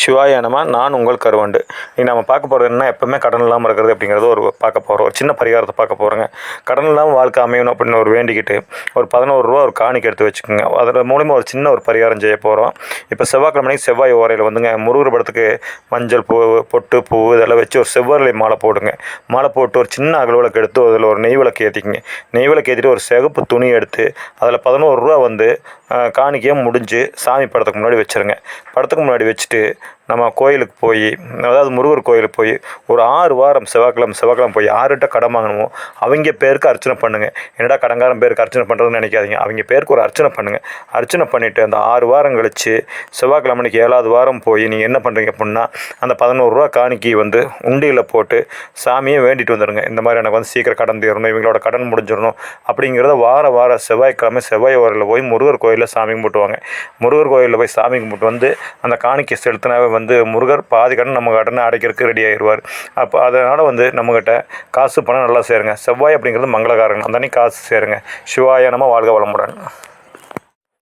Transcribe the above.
சிவாய நம. நான் உங்கள் கருவண்டு. இன்றைக்கி நம்ம பார்க்க போகிறது என்ன, எப்போவுமே கடன் இல்லாமல் இருக்கிறது அப்படிங்கிறது பார்க்க போகிறோம். ஒரு சின்ன பரிகாரத்தை பார்க்க போகிறோங்க. கடன் இல்லாமல் வாழ்க்கை அமையணும் அப்படின்னு வேண்டிக்கிட்டு ஒரு 11 ரூபா ஒரு காணிக்கை எடுத்து வச்சுக்கோங்க. அதன் மூலிமா ஒரு சின்ன ஒரு பரிகாரம் செய்ய போகிறோம். இப்போ செவ்வாய்க்கிழமைக்கு செவ்வாய் ஓரையில் வந்துங்க முருகர் படத்துக்கு மஞ்சள் பூ, பொட்டு பூ இதெல்லாம் வச்சு ஒரு செவ்வரளி மாலை போடுங்க. மாலை போட்டு ஒரு சின்ன அகல்விளக்கு எடுத்து அதில் ஒரு நெய் விளக்கு ஏற்றிக்கிங்க. நெய் விளக்கு ஏற்றிட்டு ஒரு சிகப்பு துணி எடுத்து அதில் 11 ரூபா காணிக்கையாக முடிஞ்சு சாமி படத்துக்கு முன்னாடி வச்சுருங்க. படத்துக்கு முன்னாடி வச்சுட்டு நம்ம கோயிலுக்கு போய், அதாவது முருகர் கோயிலுக்கு போய் ஒரு 6 வாரம் செவ்வாய்க்கிழமை போய் யார்கிட்ட கடன் வாங்கணுமோ அவங்க பேருக்கு அர்ச்சனை பண்ணுங்கள். என்னடா கடன்காரன் பேருக்கு அர்ச்சனை பண்ணுறதுன்னு நினைக்காதீங்க. அவங்க பேருக்கு ஒரு அர்ச்சனை பண்ணுங்கள். அர்ச்சனை பண்ணிவிட்டு அந்த 6 வாரம் கழித்து செவ்வாய்க்கிழமைக்கு 7வது வாரம் போய் நீங்கள் என்ன பண்ணுறீங்க அப்படின்னா, அந்த 11 ரூபா காணிக்கை உண்டியில் போட்டு சாமியை வேண்டிட்டு வந்துடுங்க. இந்த மாதிரி எனக்கு சீக்கிரம் கடன் தீரணும், இவங்களோட கடன் முடிஞ்சிடணும் அப்படிங்கிறத வார செவ்வாய்க்கிழமை செவ்வாய் ஓரையில் போய் முருகர் கோயிலில் சாமி கும்பிட்டுவாங்க. முருகர் கோயிலில் போய் சாமி கும்பிட்டு அந்த காணிக்கை செலுத்தினாவே முருகர் பாதி கடன் நம்ம கடனை அடைக்கிறதுக்கு ரெடி ஆகிடுவார். அப்போ அதனால் நம்மக்கிட்ட காசு பணம் நல்லா சேருங்க. செவ்வாய் அப்படிங்கிறது மங்களகாரன். அந்த அன்னைக்கு காசு சேருங்க. சிவாய நம. வாழ்க வளமுடன்.